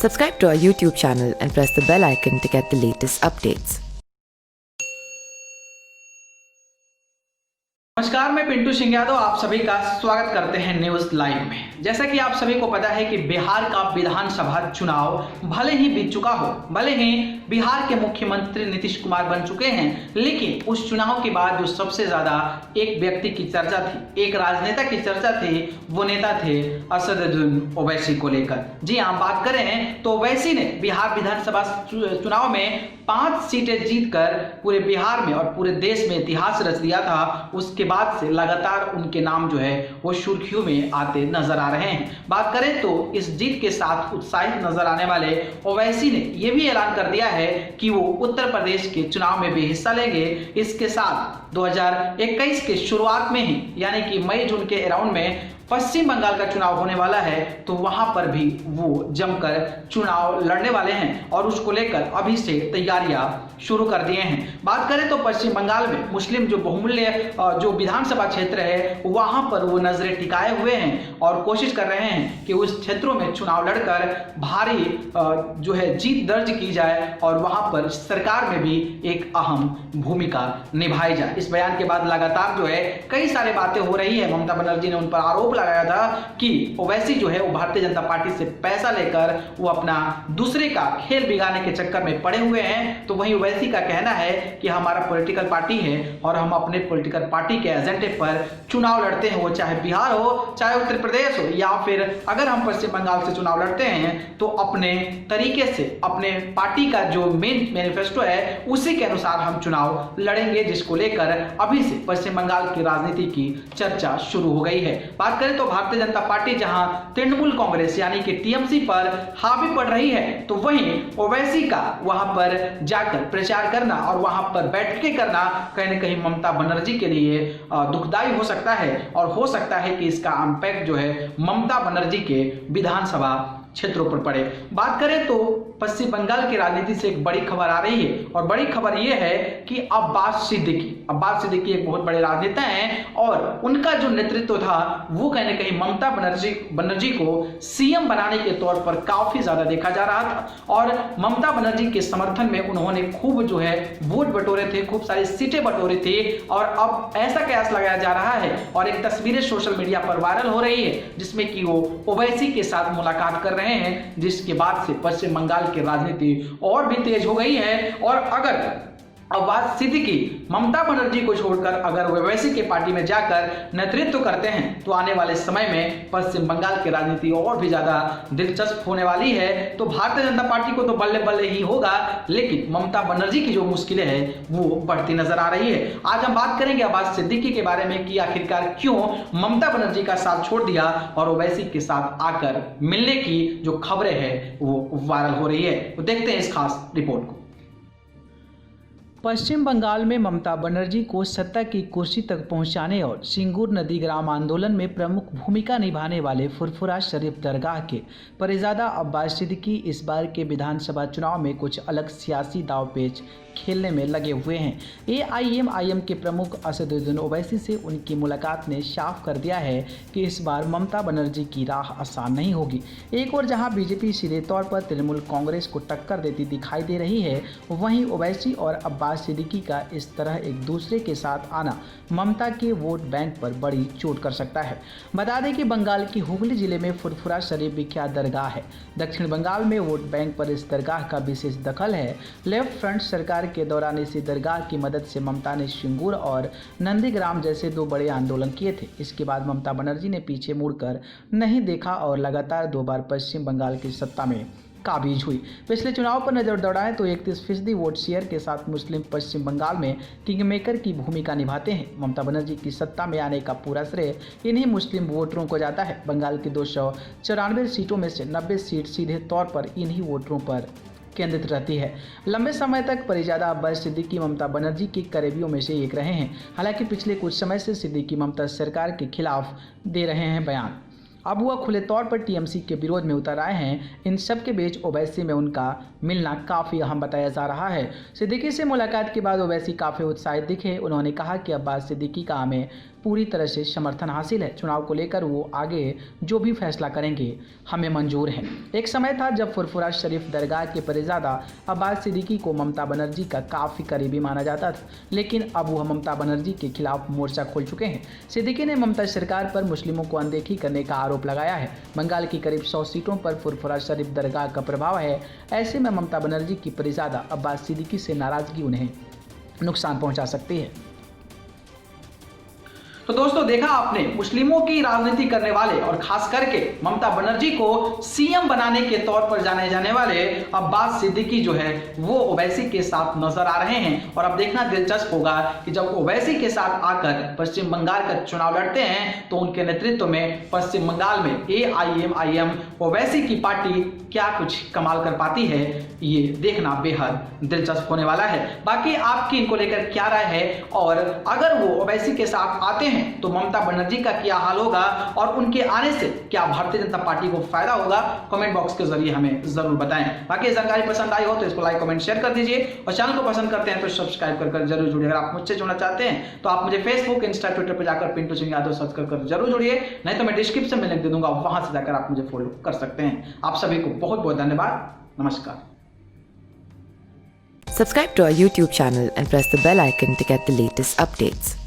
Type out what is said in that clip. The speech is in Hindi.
Subscribe to our YouTube channel and press the bell icon to get the latest updates. नमस्कार, मैं पिंटू सिंह यादव आप सभी का स्वागत करते हैं न्यूज लाइव में। जैसा कि आप सभी को पता है कि बिहार का विधानसभा चुनाव भले ही बीत चुका हो, भले ही बिहार के मुख्यमंत्री नीतीश कुमार बन चुके हैं, लेकिन उस चुनाव के बाद जो सबसे ज्यादा एक व्यक्ति की चर्चा थी, एक राजनेता की चर्चा थी, वो नेता थे असदुद्दीन ओवैसी को लेकर। जी हाँ, बात करें तो ओवैसी ने बिहार विधानसभा चुनाव में 5 सीटें जीतकर पूरे बिहार में और पूरे देश में इतिहास रच दिया था। उसके बाद से लगातार उनके नाम जो है वो सुर्खियों में आते नजर आ रहे हैं। बात करें तो इस जीत के साथ उत्साहित नजर आने वाले ओवैसी ने यह भी ऐलान कर दिया है कि वो उत्तर प्रदेश के चुनाव में भी हिस्सा लेंगे। इसके साथ 2021 के शुरुआत में ही यानी कि मई जून के अराउंड में पश्चिम बंगाल का चुनाव होने वाला है, तो वहां पर भी वो जमकर चुनाव लड़ने वाले हैं और उसको लेकर अभी से तैयारियां शुरू कर दिए हैं। बात करें तो पश्चिम बंगाल में मुस्लिम जो बहुमूल्य जो विधानसभा क्षेत्र है वहां पर वो नजरें टिकाए हुए हैं और कोशिश कर रहे हैं कि उस क्षेत्रों में चुनाव लड़कर भारी जो है जीत दर्ज की जाए और वहां पर सरकार में भी एक अहम भूमिका निभाई जाए। इस बयान के बाद लगातार जो है कई सारी बातें हो रही है। ममता बनर्जी ने उन पर आरोप लगाया था कि ओवैसी जो है वो भारतीय जनता पार्टी से पैसा लेकर वो अपना दूसरे का खेल बिगाड़ने के चक्कर में पड़े हुए हैं। तो वहीं ओवैसी का कहना है कि हमारा पॉलिटिकल पार्टी है और हम अपने पॉलिटिकल पार्टी के एजेंडे पर चुनाव लड़ते हैं, वो चाहे बिहार हो, चाहे उत्तर प्रदेश हो, या फिर अगर हम पश्चिम बंगाल से चुनाव लड़ते हैं तो अपने तरीके से अपने पार्टी का जो मेन मैनिफेस्टो है उसी के अनुसार हम चुनाव लड़ेंगे, जिसको लेकर अभी से पश्चिम बंगाल की राजनीति की चर्चा शुरू हो गई है। बात करें तो भारतीय जनता पार्टी जहां तृणमूल कांग्रेस यानी कि टीएमसी पर हावी पड़ रही है, तो वहीं ओवैसी का वहां पर जाकर प्रचार करना और वहां पर बैठकें करना कहीं न कहीं ममता बनर्जी के लिए दुखदायी हो सकता है और हो सकता है कि इसका इंपैक्ट जो है ममता बनर्जी के विधानसभा क्षेत्रों पर पड़े। बात करें तो पश्चिम बंगाल की राजनीति से एक बड़ी खबर आ रही है और बड़ी खबर यह है कि अब्बास सिद्दीकी एक बहुत बड़े राजनेता हैं और उनका जो नेतृत्व था वो कहीं न कहीं ममता बनर्जी को सीएम बनाने के तौर पर काफी ज्यादा देखा जा रहा था और ममता बनर्जी के समर्थन में उन्होंने खूब जो है वोट बटोरे थे, खूब सारी सीटें बटोरी थी और अब ऐसा कयास लगाया जा रहा है और एक तस्वीरें सोशल मीडिया पर वायरल हो रही है जिसमें कि वो ओवैसी के साथ मुलाकात कर रहे हैं, जिसके बाद से पश्चिम बंगाल की राजनीति और भी तेज हो गई है। और अगर अब्बास सिद्दीकी ममता बनर्जी को छोड़कर अगर ओवैसी के पार्टी में जाकर नेतृत्व करते हैं तो आने वाले समय में पश्चिम बंगाल की राजनीति और भी ज्यादा दिलचस्प होने वाली है। तो भारतीय जनता पार्टी को तो बल्ले बल्ले ही होगा, लेकिन ममता बनर्जी की जो मुश्किलें हैं वो बढ़ती नजर आ रही है। आज हम बात करेंगे अब्बास सिद्दीकी के बारे में कि आखिरकार क्यों ममता बनर्जी का साथ छोड़ दिया और ओवैसी के साथ आकर मिलने की जो खबरें हैं वो वायरल हो रही है। तो देखते हैं इस खास रिपोर्ट को। पश्चिम बंगाल में ममता बनर्जी को सत्ता की कुर्सी तक पहुंचाने और सिंगूर नदी ग्राम आंदोलन में प्रमुख भूमिका निभाने वाले फुरफुरा शरीफ दरगाह के परेजादा अब्बास सिद्दीकी इस बार के विधानसभा चुनाव में कुछ अलग सियासी दांवपेच खेलने में लगे हुए हैं। एआईएमआईएम के प्रमुख असदुद्दीन ओवैसी से उनकी मुलाकात ने साफ कर दिया है कि इस बार ममता बनर्जी की राह आसान नहीं होगी। एक और जहां बीजेपी सीधे तौर पर तृणमूल कांग्रेस को टक्कर देती दिखाई दे रही है, वहीं ओवैसी और अब्बास सिद्दीकी का इस तरह एक दूसरे के साथ आना ममता के वोट बैंक पर बड़ी चोट कर सकता है। बता दें कि बंगाल की हुगली जिले में फुरफुरा शरीफ विख्यात दरगाह है। दक्षिण बंगाल में वोट बैंक पर इस दरगाह का विशेष दखल है। लेफ्ट फ्रंट सरकार के दौरान इसी दरगाह की मदद से ममता ने सिंगूर और नंदीग्राम जैसे 2 बड़े आंदोलन किए थे। इसके बाद ममता बनर्जी ने पीछे मुड़कर नहीं देखा और लगातार 2 बार पश्चिम बंगाल की सत्ता में काबिज हुई। पिछले चुनाव पर नजर दौड़ाएं तो 31% वोट शेयर के साथ मुस्लिम पश्चिम बंगाल में किंगमेकर की भूमिका निभाते हैं। ममता बनर्जी की सत्ता में आने का पूरा श्रेय इन्हीं मुस्लिम वोटरों को जाता है। बंगाल की 294 सीटों में से 90 सीट सीधे तौर पर इन्हीं वोटरों पर केंद्रित रहती है। लंबे समय तक परेजादा अब्बास सिद्दीकी ममता बनर्जी के करीबियों में से एक रहे हैं। हालांकि पिछले कुछ समय से सिद्दीकी ममता सरकार के खिलाफ दे रहे हैं बयान। अब वह खुले तौर पर टीएमसी के विरोध में उतर आए हैं। इन सब के बीच ओवैसी में उनका मिलना काफ़ी अहम बताया जा रहा है। सिद्दीकी से मुलाकात के बाद ओवैसी काफ़ी उत्साहित दिखे। उन्होंने कहा कि अब्बास सिद्दीकी का हमें पूरी तरह से समर्थन हासिल है। चुनाव को लेकर वो आगे जो भी फैसला करेंगे हमें मंजूर है। एक समय था जब फुरफुरा शरीफ दरगाह के पीरजादा अब्बास सिद्दीकी को ममता बनर्जी का काफ़ी करीबी माना जाता था, लेकिन अब वह ममता बनर्जी के खिलाफ मोर्चा खोल चुके हैं। सिद्दीकी ने ममता सरकार पर मुस्लिमों को अनदेखी करने का आरोप लगाया है। बंगाल की करीब 100 सीटों पर फुरफुरा शरीफ दरगाह का प्रभाव है। ऐसे में ममता बनर्जी की पीरजादा अब्बास सिद्दीकी से नाराजगी उन्हें नुकसान पहुंचा सकती है। तो दोस्तों, देखा आपने, मुस्लिमों की राजनीति करने वाले और खास करके ममता बनर्जी को सीएम बनाने के तौर पर जाने जाने वाले अब्बास सिद्दीकी जो है वो ओवैसी के साथ नजर आ रहे हैं। और अब देखना दिलचस्प होगा कि जब ओवैसी के साथ आकर पश्चिम बंगाल का चुनाव लड़ते हैं तो उनके नेतृत्व में पश्चिम बंगाल में AIMIM ओवैसी की पार्टी क्या कुछ कमाल कर पाती है, ये देखना बेहद दिलचस्प होने वाला है। बाकी आपकी इनको लेकर क्या राय है, और अगर वो ओवैसी के साथ आते हैं तो ममता बनर्जी का क्या हाल होगा और उनके आने से क्या भारतीय जनता पार्टी को फायदा होगा, कमेंट बॉक्स के जरिए हमें जरूर बताएं। बाकी जानकारी पसंद आई हो तो इसको लाइक कमेंट शेयर कर दीजिए, और चैनल को पसंद करते हैं तो सब्सक्राइब कर जरूर जुड़िए। अगर आप मुझसे जुड़ना चाहते हैं तो आप मुझे फेसबुक, इंस्टा, ट्विटर पर जाकर पिंटू सिंह यादव सर्च कर जरूर जुड़िए, नहीं तो मैं डिस्क्रिप्शन में लिंक दे दूंगा, वहां से जाकर आप मुझे फॉलो कर सकते हैं। आप सभी को बहुत बहुत धन्यवाद। नमस्कार। Subscribe to our YouTube channel and press the bell icon to get the latest updates.